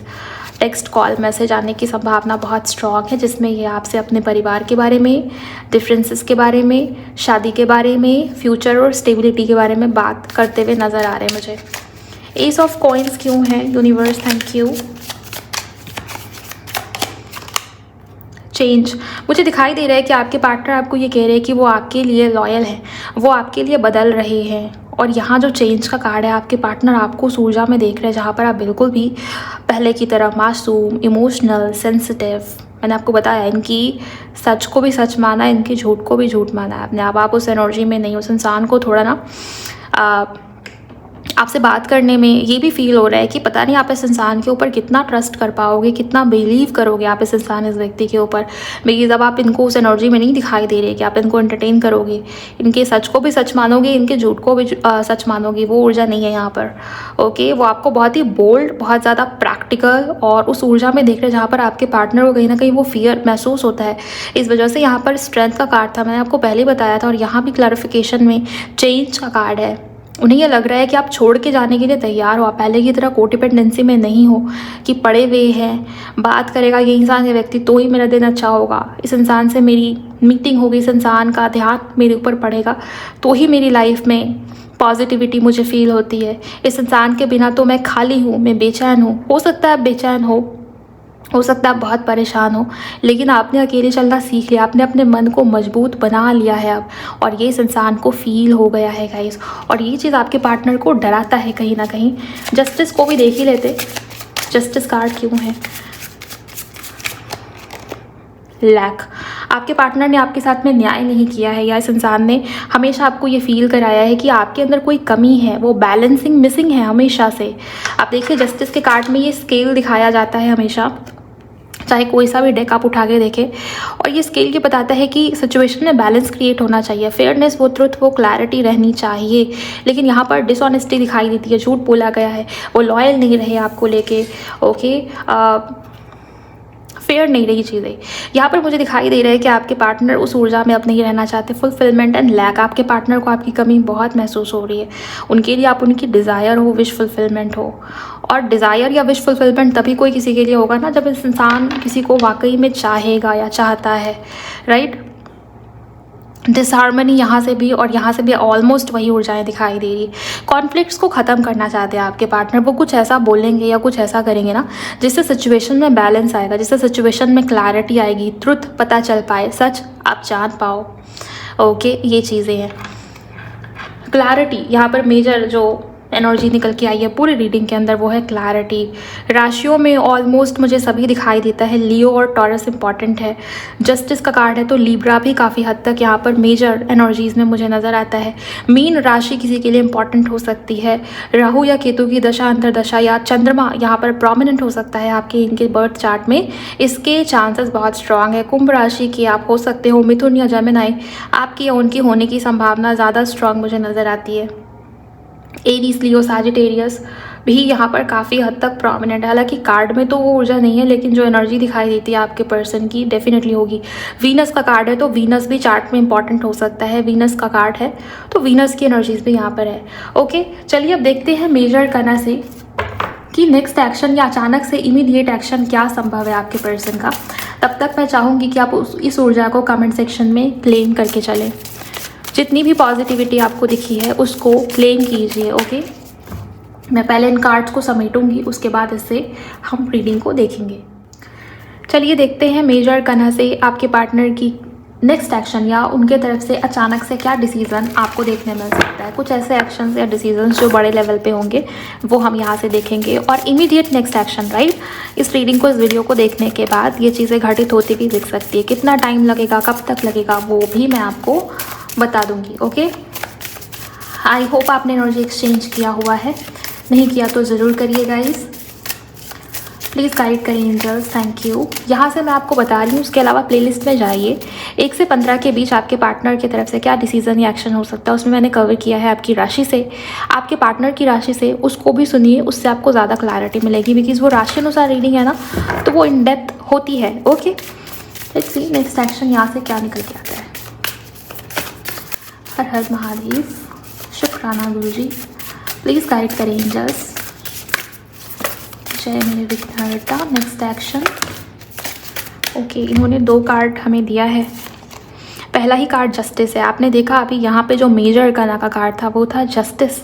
टेक्स्ट, कॉल, मैसेज आने की संभावना बहुत स्ट्रॉन्ग है, जिसमें ये आपसे अपने परिवार के बारे में, डिफरेंसेस के बारे में, शादी के बारे में, फ्यूचर और स्टेबिलिटी के बारे में बात करते हुए नज़र आ रहे हैं मुझे। एस ऑफ कॉइन्स क्यों है यूनिवर्स? Thank you. चेंज, मुझे दिखाई दे रहा है कि आपके पार्टनर आपको ये कह रहे हैं कि वो आपके लिए लॉयल हैं, वो आपके लिए बदल रहे हैं। और यहाँ जो चेंज का कार्ड है, आपके पार्टनर आपको उस ऊर्जा में देख रहे हैं जहाँ पर आप बिल्कुल भी पहले की तरह मासूम, इमोशनल, सेंसिटिव, मैंने आपको बताया, इनकी सच को भी सच माना, इनकी झूठ को भी झूठ माना है अपने। अब आप उस एनर्जी में नहीं, उस इंसान को थोड़ा ना आपसे बात करने में ये भी फील हो रहा है कि पता नहीं आप इस इंसान के ऊपर कितना ट्रस्ट कर पाओगे, कितना बिलीव करोगे आप इस इंसान, इस व्यक्ति के ऊपर। बिकॉज अब आप इनको उस एनर्जी में नहीं दिखाई दे रहे कि आप इनको एंटरटेन करोगे, इनके सच को भी सच मानोगे, इनके झूठ को भी सच मानोगे। वो ऊर्जा नहीं है यहाँ पर। ओके, वो आपको बहुत ही बोल्ड, बहुत ज़्यादा प्रैक्टिकल और उस ऊर्जा में देख रहे हैं जहाँ पर आपके पार्टनर को कहीं ना कहीं वो फियर महसूस होता है। इस वजह से यहाँ पर स्ट्रेंथ का कार्ड था, मैंने आपको पहले बताया था। और यहाँ भी क्लैरिफिकेशन में चेंज का कार्ड है। उन्हें ये लग रहा है कि आप छोड़ के जाने के लिए तैयार हो, आप पहले की तरह कोडिपेंडेंसी में नहीं हो कि पड़े हुए हैं, बात करेगा ये इंसान, ये व्यक्ति, तो ही मेरा दिन अच्छा होगा, इस इंसान से मेरी मीटिंग होगी, इस इंसान का ध्यान मेरे ऊपर पड़ेगा तो ही मेरी लाइफ में पॉजिटिविटी मुझे फील होती है। इस इंसान के बिना तो मैं खाली हूँ, मैं बेचैन हूँ। हो सकता है आप बेचैन हो सकता है आप बहुत परेशान हो, लेकिन आपने अकेले चलना सीख लिया, आपने अपने मन को मजबूत बना लिया है अब, और ये इस इंसान को फील हो गया है गाइस। और ये चीज़ आपके पार्टनर को डराता है कहीं ना कहीं। जस्टिस को भी देख ही लेते, जस्टिस कार्ड क्यों है? लैक, आपके पार्टनर ने आपके साथ में न्याय नहीं किया है, या इस इंसान ने हमेशा आपको ये फील कराया है कि आपके अंदर कोई कमी है, वो बैलेंसिंग मिसिंग है हमेशा से। आप देखिए जस्टिस के कार्ड में ये स्केल दिखाया जाता है हमेशा, चाहे कोई सा भी डेक आप उठा के देखें, और ये स्केल ये बताता है कि सिचुएशन में बैलेंस क्रिएट होना चाहिए, फेयरनेस, वो ट्रुथ, वो क्लैरिटी रहनी चाहिए। लेकिन यहाँ पर डिसऑनेस्टी दिखाई देती है, झूठ बोला गया है, वो लॉयल नहीं रहे आपको लेके। ओके, फेयर नहीं रही चीज़ें। यहाँ पर मुझे दिखाई दे रहा है कि आपके पार्टनर उस ऊर्जा में अब नहीं रहना चाहते। फुलफिलमेंट एंड लैक, आपके पार्टनर को आपकी कमी बहुत महसूस हो रही है। उनके लिए आप उनकी डिज़ायर हो, विश फुलफिलमेंट हो। और डिज़ायर या विश फुलफिलमेंट तभी कोई किसी के लिए होगा ना, जब इस इंसान किसी को वाकई में चाहेगा या चाहता है, राइट। डिसहार्मनी यहाँ से भी और यहाँ से भी ऑलमोस्ट वही ऊर्जाएं दिखाई दे रही। कॉन्फ्लिक्ट्स को ख़त्म करना चाहते हैं आपके पार्टनर। वो कुछ ऐसा बोलेंगे या कुछ ऐसा करेंगे ना जिससे सिचुएशन में बैलेंस आएगा, जिससे सिचुएशन में क्लैरिटी आएगी, ट्रुथ पता चल पाए, सच आप जान पाओ। ओके, ये चीज़ें हैं। क्लैरिटी यहाँ पर मेजर जो एनर्जी निकल के आई है पूरी रीडिंग के अंदर, वो है क्लैरिटी। राशियों में ऑलमोस्ट मुझे सभी दिखाई देता है। लियो और टॉरस इंपॉर्टेंट है। जस्टिस का कार्ड है तो लिब्रा भी काफ़ी हद तक यहाँ पर मेजर एनर्जीज में मुझे नज़र आता है। मीन राशि किसी के लिए इंपॉर्टेंट हो सकती है। राहु या केतु की दशा, अंतरदशा, या चंद्रमा यहाँ पर प्रोमिनेंट हो सकता है आपके इनके बर्थ चार्ट में, इसके चांसेस बहुत स्ट्रांग है। कुंभ राशि के आप हो सकते हो, मिथुन या जेमिनी, आपकी या उनकी होने की संभावना ज़्यादा स्ट्रांग मुझे नज़र आती है। एरीज, लियो, सैजिटेरियस, भी यहाँ पर काफ़ी हद तक प्रोमिनेंट है। हालांकि कार्ड में तो वो ऊर्जा नहीं है, लेकिन जो एनर्जी दिखाई देती है आपके पर्सन की डेफिनेटली होगी। वीनस का कार्ड है तो वीनस भी चार्ट में इंपॉर्टेंट हो सकता है। वीनस का कार्ड है तो वीनस की एनर्जीज भी यहाँ पर है। ओके, चलिए अब देखते हैं मेजर करना से कि नेक्स्ट एक्शन या अचानक से इमीडिएट एक्शन क्या संभव है आपके पर्सन का। तब तक मैं चाहूँगी कि आप इस ऊर्जा को कमेंट सेक्शन में क्लेम करके चलें। जितनी भी पॉजिटिविटी आपको दिखी है उसको क्लेम कीजिए। ओके, मैं पहले इन कार्ड्स को समेटूंगी, उसके बाद इससे हम रीडिंग को देखेंगे। चलिए देखते हैं मेजर करना से आपके पार्टनर की नेक्स्ट एक्शन या उनके तरफ से अचानक से क्या डिसीज़न आपको देखने मिल सकता है। कुछ ऐसे एक्शंस या डिसीजंस जो बड़े लेवल पे होंगे वो हम यहाँ से देखेंगे, और इमीडिएट नेक्स्ट एक्शन, राइट। इस रीडिंग को, इस वीडियो को देखने के बाद ये चीज़ें घटित होती भी दिख सकती है। कितना टाइम लगेगा, कब तक लगेगा, वो भी मैं आपको बता दूँगी। ओके, आई होप आपने एनर्जी एक्सचेंज किया हुआ है, नहीं किया तो ज़रूर करिए गाइस। प्लीज़ गाइड करें एंजल्स, थैंक यू। यहाँ से मैं आपको बता रही हूँ, उसके अलावा प्लेलिस्ट में जाइए। 1 से 15 के बीच आपके पार्टनर की तरफ से क्या डिसीजन या एक्शन हो सकता है, उसमें मैंने कवर किया है आपकी राशि से, आपके पार्टनर की राशि से। उसको भी सुनिए, उससे आपको ज़्यादा क्लैरिटी मिलेगी, बिकॉज वो राशि अनुसार रीडिंग है ना, तो वो इन डेप्थ होती है। Okay, let's C next action यहाँ से क्या निकल के आता है। हर हर महादेव, शुक्राना गुरु जी, प्लीज़ गाइड करें एंजल्स। जय मेरे विघ्नहर्ता। Next action. ओके, इन्होंने 2 कार्ड हमें दिया है। पहला ही कार्ड जस्टिस है। आपने देखा अभी यहाँ पे जो मेजर करना का कार्ड था वो था जस्टिस,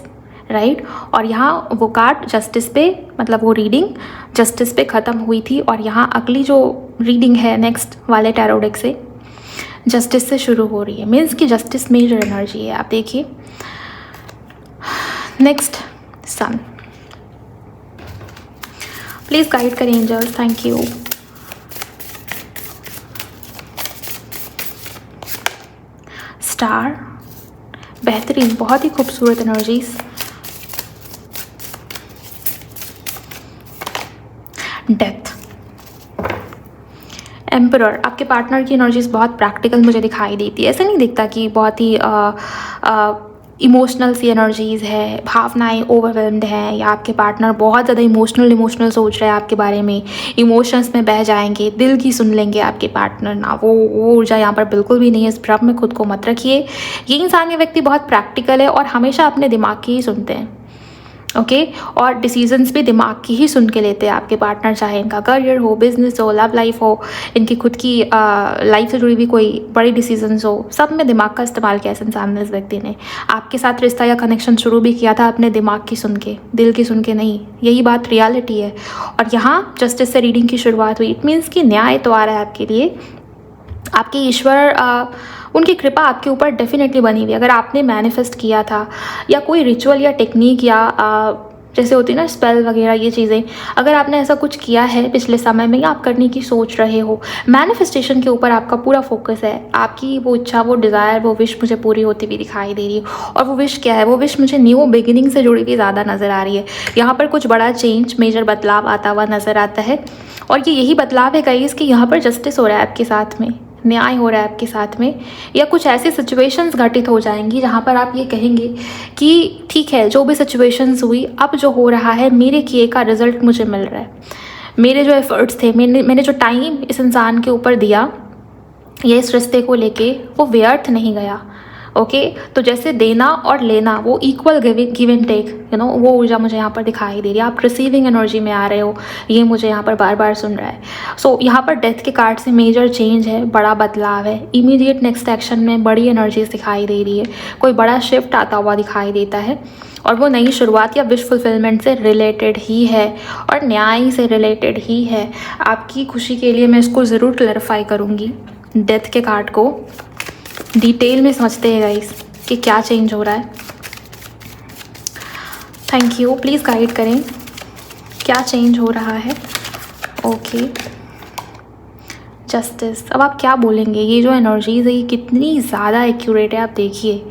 राइट। और यहाँ वो कार्ड जस्टिस पे, मतलब वो रीडिंग जस्टिस पे ख़त्म हुई थी, और यहाँ अगली जो रीडिंग है नेक्स्ट वाले टैरो डेक से जस्टिस से शुरू हो रही है। मीन्स कि जस्टिस मेजर एनर्जी है। आप देखिए नेक्स्ट सन, प्लीज़ गाइड करें एंजल्स, थैंक यू। स्टार, बेहतरीन, बहुत ही खूबसूरत एनर्जीज। Death, emperor. आपके पार्टनर की एनर्जीज बहुत प्रैक्टिकल मुझे दिखाई देती है। ऐसा नहीं दिखता कि बहुत ही इमोशनल सी एनर्जीज़ है, भावनाएं ओवरवेल्म्ड हैं, या आपके पार्टनर बहुत ज़्यादा इमोशनल सोच रहे हैं आपके बारे में, इमोशंस में बह जाएंगे, दिल की सुन लेंगे आपके पार्टनर ना। वो ऊर्जा यहाँ पर बिल्कुल भी नहीं है। इस भ्रम में खुद को मत रखिए। ये इंसान, ये व्यक्ति बहुत प्रैक्टिकल है और हमेशा अपने दिमाग की ही सुनते हैं। ओके, और डिसीजंस भी दिमाग की ही सुन के लेते हैं आपके पार्टनर, चाहे इनका करियर हो, बिजनेस हो, लव लाइफ हो, इनकी खुद की लाइफ से जुड़ी हुई कोई बड़ी डिसीजंस हो, सब में दिमाग का इस्तेमाल किया है इंसान ने। इस व्यक्ति ने आपके साथ रिश्ता या कनेक्शन शुरू भी किया था अपने दिमाग की सुन के, दिल की सुन के नहीं। यही बात रियलिटी है। और यहाँ जस्टिस से रीडिंग की शुरुआत हुई। इट मीन्स कि न्याय तो आ रहा है आपके लिए। आपके ईश्वर, उनकी कृपा आपके ऊपर डेफिनेटली बनी हुई। अगर आपने मैनिफेस्ट किया था, या कोई रिचुअल या टेक्निक या जैसे होती है ना स्पेल वगैरह, ये चीज़ें, अगर आपने ऐसा कुछ किया है पिछले समय में या आप करने की सोच रहे हो, मैनिफेस्टेशन के ऊपर आपका पूरा फोकस है, आपकी वो इच्छा, वो डिज़ायर, वो विश मुझे पूरी होती हुई दिखाई दे रही है। और वो विश क्या है? वो विश मुझे न्यू बिगिनिंग से जुड़ी हुई ज़्यादा नज़र आ रही है। यहाँ पर कुछ बड़ा चेंज, मेजर बदलाव आता हुआ नज़र आता है। और ये यही बदलाव है गाइस कि यहाँ पर जस्टिस हो रहा है आपके साथ में, न्याय हो रहा है आपके साथ में, या कुछ ऐसी सिचुएशंस घटित हो जाएंगी जहाँ पर आप ये कहेंगे कि ठीक है, जो भी सिचुएशंस हुई, अब जो हो रहा है मेरे किए का रिजल्ट मुझे मिल रहा है। मेरे जो एफर्ट्स थे, मैंने जो टाइम इस इंसान के ऊपर दिया ये इस रिश्ते को लेके, वो व्यर्थ नहीं गया। ओके, तो जैसे देना और लेना वो equal give and take, you know, वो ऊर्जा मुझे यहाँ पर दिखाई दे रही है। आप रिसीविंग एनर्जी में आ रहे हो, ये मुझे यहाँ पर बार बार सुन रहा है। सो यहाँ पर डेथ के कार्ड से मेजर चेंज है, बड़ा बदलाव है। इमीडिएट नेक्स्ट एक्शन में बड़ी एनर्जीज दिखाई दे रही है, कोई बड़ा शिफ्ट आता हुआ दिखाई देता है, और वो नई शुरुआत या विश फुलफिलमेंट से रिलेटेड ही है और न्याय से रिलेटेड ही है। आपकी खुशी के लिए मैं इसको ज़रूर क्लैरिफाई करूँगी। डेथ के कार्ड को डिटेल में समझते हैं गाइस कि क्या चेंज हो रहा है। थैंक यू, प्लीज़ गाइड करें क्या चेंज हो रहा है। Okay, justice. अब आप क्या बोलेंगे? ये जो एनर्जीज है ये कितनी ज़्यादा एक्यूरेट है, आप देखिए।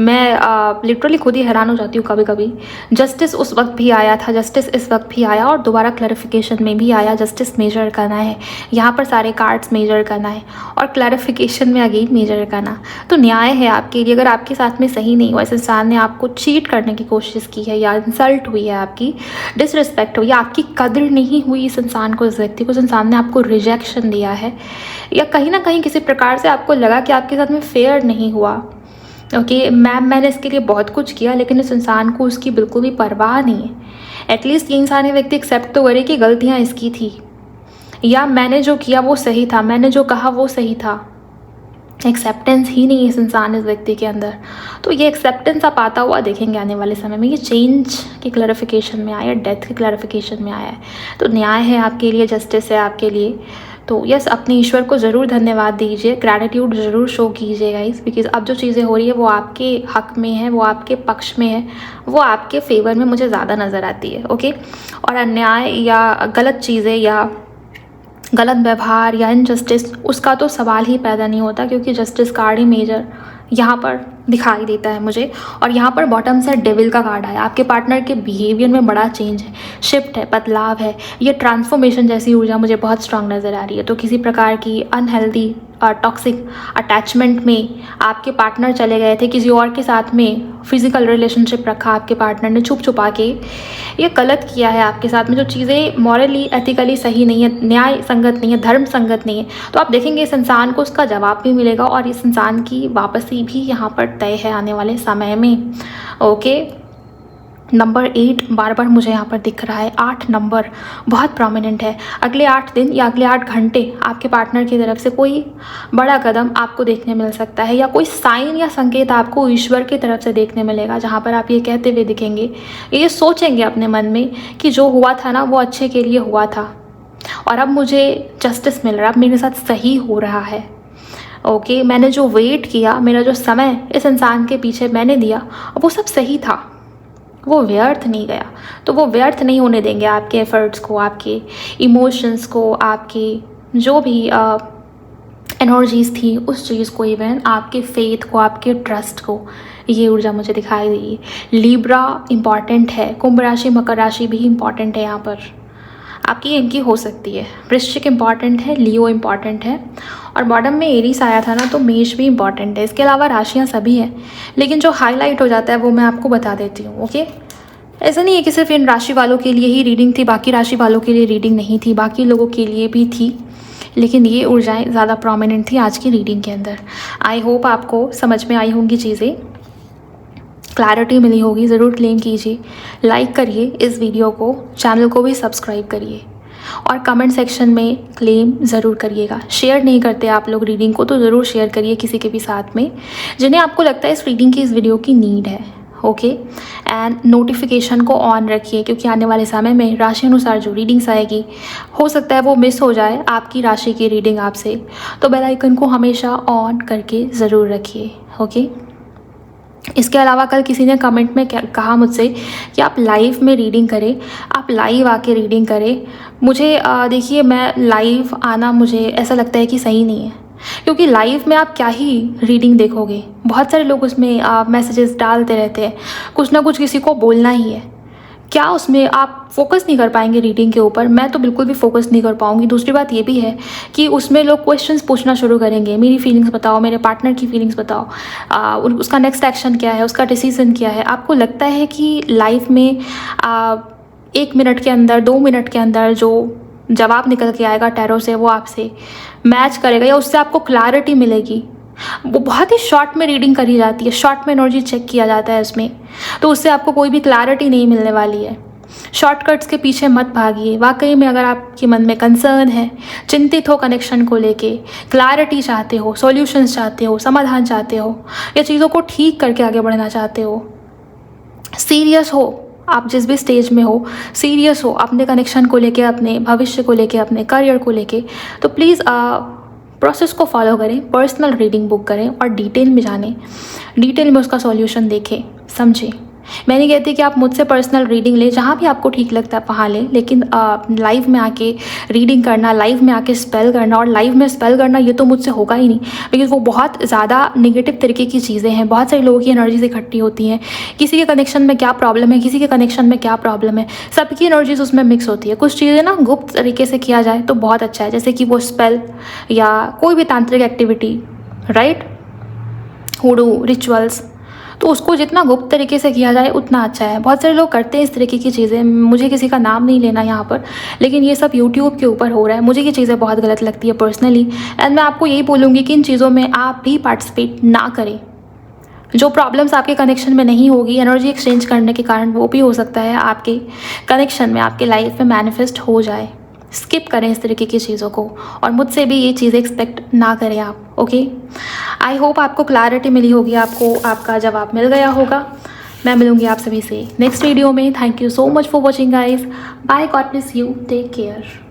मैं लिटरली खुद ही हैरान हो जाती हूँ कभी कभी। जस्टिस उस वक्त भी आया था, जस्टिस इस वक्त भी आया और दोबारा क्लैरिफिकेशन में भी आया। जस्टिस मेजर करना है, यहाँ पर सारे कार्ड्स मेजर करना है और क्लैरिफिकेशन में अगेन मेजर करना। तो न्याय है आपके लिए। अगर आपके साथ में सही नहीं हुआ, इस इंसान ने आपको चीट करने की कोशिश की है या इंसल्ट हुई है, आपकी डिसरिस्पेक्ट हुई, या आपकी कदर नहीं हुई इस इंसान को, इस व्यक्ति को, इस इंसान ने आपको रिजेक्शन दिया है, या कहीं ना कहीं किसी प्रकार से आपको लगा कि आपके साथ में फेयर नहीं हुआ, ओके मैम मैंने इसके लिए बहुत कुछ किया, लेकिन इस इंसान को उसकी बिल्कुल भी परवाह नहीं है। एटलीस्ट ये इंसान ये व्यक्ति एक्सेप्ट तो करे कि गलतियाँ इसकी थी, या मैंने जो किया वो सही था, मैंने जो कहा वो सही था। एक्सेप्टेंस ही नहीं है इस इंसान, इस व्यक्ति के अंदर। तो ये एक्सेप्टेंस आप आता हुआ देखेंगे आने वाले समय में। ये चेंज की क्लैरिफिकेशन में आया, डेथ की क्लैरिफिकेशन में आया है। तो न्याय है आपके लिए, जस्टिस है आपके लिए। तो यस, अपने ईश्वर को ज़रूर धन्यवाद दीजिए, ग्रैटिट्यूड ज़रूर शो कीजिए गाइस, बिकॉज अब जो चीज़ें हो रही है वो आपके हक में है, वो आपके पक्ष में है, वो आपके फेवर में मुझे ज़्यादा नज़र आती है, ओके। और अन्याय या गलत चीज़ें या गलत व्यवहार या इनजस्टिस, उसका तो सवाल ही पैदा नहीं होता, क्योंकि जस्टिस कार्ड ही मेजर यहाँ पर दिखाई देता है मुझे। और यहाँ पर बॉटम से डेविल का कार्ड आया। आपके पार्टनर के बिहेवियर में बड़ा चेंज है, शिफ्ट है, बदलाव है। ये ट्रांसफॉर्मेशन जैसी ऊर्जा मुझे बहुत स्ट्रांग नज़र आ रही है। तो किसी प्रकार की अनहेल्दी टॉक्सिक अटैचमेंट में आपके पार्टनर चले गए थे, किसी और के साथ में फिजिकल रिलेशनशिप रखा आपके पार्टनर ने छुप छुपा के, ये गलत किया है आपके साथ में। जो चीज़ें मॉरली एथिकली सही नहीं है, न्याय संगत नहीं है, धर्म संगत नहीं है, तो आप देखेंगे इस इंसान को उसका जवाब भी मिलेगा और इस इंसान की वापसी भी यहाँ पर तय है आने वाले समय में, ओके। नंबर 8 बार बार मुझे यहाँ पर दिख रहा है। 8 नंबर बहुत प्रोमिनेंट है। अगले 8 दिन या अगले 8 घंटे आपके पार्टनर की तरफ से कोई बड़ा कदम आपको देखने मिल सकता है, या कोई साइन या संकेत आपको ईश्वर की तरफ से देखने मिलेगा, जहाँ पर आप ये कहते हुए दिखेंगे, ये सोचेंगे अपने मन में कि जो हुआ था ना वो अच्छे के लिए हुआ था, और अब मुझे जस्टिस मिल रहा है, अब मेरे साथ सही हो रहा है, ओके। मैंने जो वेट किया, मेरा जो समय इस इंसान के पीछे मैंने दिया, वो सब सही था, वो व्यर्थ नहीं गया। तो वो व्यर्थ नहीं होने देंगे आपके एफर्ट्स को, आपके इमोशंस को, आपकी जो भी एनर्जीज थी उस चीज़ को, इवन आपके फेथ को, आपके ट्रस्ट को। ये ऊर्जा मुझे दिखाई दी। लिब्रा इम्पॉर्टेंट है, कुंभ राशि, मकर राशि भी इम्पॉर्टेंट है यहाँ पर, आपकी इनकी हो सकती है। वृश्चिक इम्पॉर्टेंट है, लियो इम्पॉर्टेंट है, और बॉटम में एरीज आया था ना, तो मेष भी इम्पॉर्टेंट है। इसके अलावा राशियाँ सभी हैं, लेकिन जो हाईलाइट हो जाता है वो मैं आपको बता देती हूँ, ओके। ऐसा नहीं है कि सिर्फ इन राशि वालों के लिए ही रीडिंग थी, बाकी राशि वालों के लिए रीडिंग नहीं थी, बाकी लोगों के लिए भी थी, लेकिन ये ऊर्जाएँ ज़्यादा प्रोमिनेंट थी आज की रीडिंग के अंदर। आई होप आपको समझ में आई होंगी चीज़ें, क्लैरिटी मिली होगी। ज़रूर क्लेम कीजिए, लाइक करिए इस वीडियो को, चैनल को भी सब्सक्राइब करिए, और कमेंट सेक्शन में क्लेम ज़रूर करिएगा। शेयर नहीं करते आप लोग रीडिंग को, तो ज़रूर शेयर करिए किसी के भी साथ में जिन्हें आपको लगता है इस रीडिंग की, इस वीडियो की नीड है, ओके। एंड नोटिफिकेशन को ऑन रखिए, क्योंकि आने वाले समय में राशि अनुसार जो रीडिंग्स आएगी, हो सकता है वो मिस हो जाए आपकी राशि की रीडिंग आपसे, तो बेल आइकन को हमेशा ऑन करके ज़रूर रखिए, ओके। इसके अलावा कल किसी ने कमेंट में कहा मुझसे कि आप लाइव में रीडिंग करें, आप लाइव आके रीडिंग करें। मुझे देखिए, मैं लाइव आना मुझे ऐसा लगता है कि सही नहीं है, क्योंकि लाइव में आप क्या ही रीडिंग देखोगे। बहुत सारे लोग उसमें मैसेजेस डालते रहते हैं, कुछ ना कुछ किसी को बोलना ही है, क्या उसमें आप फोकस नहीं कर पाएंगे रीडिंग के ऊपर। मैं तो बिल्कुल भी फोकस नहीं कर पाऊंगी। दूसरी बात ये भी है कि उसमें लोग क्वेश्चंस पूछना शुरू करेंगे, मेरी फीलिंग्स बताओ, मेरे पार्टनर की फीलिंग्स बताओ, उसका नेक्स्ट एक्शन क्या है, उसका डिसीजन क्या है। आपको लगता है कि लाइफ में 1 मिनट के अंदर, 2 मिनट के अंदर जो जवाब निकल के आएगा टैरो से, वो आपसे मैच करेगा या उससे आपको क्लैरिटी मिलेगी। वो बहुत ही शॉर्ट में रीडिंग करी जाती है, शॉर्ट में एनर्जी चेक किया जाता है उसमें, तो उससे आपको कोई भी क्लैरिटी नहीं मिलने वाली है। शॉर्टकट्स के पीछे मत भागिए। वाकई में अगर आपके मन में कंसर्न है, चिंतित हो कनेक्शन को लेके, क्लैरिटी चाहते हो, सॉल्यूशंस चाहते हो, समाधान चाहते हो, या चीज़ों को ठीक करके आगे बढ़ना चाहते हो, सीरियस हो, आप जिस भी स्टेज में हो, सीरियस हो अपने कनेक्शन को लेके, अपने भविष्य को लेके, अपने करियर को लेके, तो प्लीज़ प्रोसेस को फॉलो करें, पर्सनल रीडिंग बुक करें और डिटेल में जानें, डिटेल में उसका सॉल्यूशन देखें, समझें। मैं नहीं कहती कि आप मुझसे पर्सनल रीडिंग लें, जहाँ भी आपको ठीक लगता है वहाँ लें, लेकिन लाइव में आके रीडिंग करना, लाइव में आके स्पेल करना, और लाइव में स्पेल करना ये तो मुझसे होगा ही नहीं, बिकॉज वो बहुत ज़्यादा नेगेटिव तरीके की चीज़ें हैं। बहुत सारे लोगों की एनर्जीज इकट्ठी होती हैं, किसी के कनेक्शन में क्या प्रॉब्लम है, किसी के कनेक्शन में क्या प्रॉब्लम है, सबकी एनर्जीज उसमें मिक्स होती है। कुछ चीज़ें ना गुप्त तरीके से किया जाए तो बहुत अच्छा है, जैसे कि वो स्पेल या कोई भी तांत्रिक एक्टिविटी, राइट, हुडू रिचुअल्स, तो उसको जितना गुप्त तरीके से किया जाए उतना अच्छा है। बहुत सारे लोग करते हैं इस तरीके की चीज़ें, मुझे किसी का नाम नहीं लेना यहाँ पर, लेकिन ये सब यूट्यूब के ऊपर हो रहा है। मुझे ये चीज़ें बहुत गलत लगती है पर्सनली, एंड मैं आपको यही बोलूँगी कि इन चीज़ों में आप भी पार्टिसिपेट ना करें। जो प्रॉब्लम्स आपके कनेक्शन में नहीं होगी, एनर्जी एक्सचेंज करने के कारण वो भी हो सकता है आपके कनेक्शन में, आपके लाइफ में मैनिफेस्ट हो जाए। स्किप करें इस तरीके की चीज़ों को, और मुझसे भी ये चीज़ें एक्सपेक्ट ना करें आप, ओके। आई होप आपको क्लैरिटी मिली होगी, आपको आपका जवाब मिल गया होगा। मैं मिलूंगी आप सभी से नेक्स्ट वीडियो में। Thank you so much for watching guys. Bye, God bless you, take care.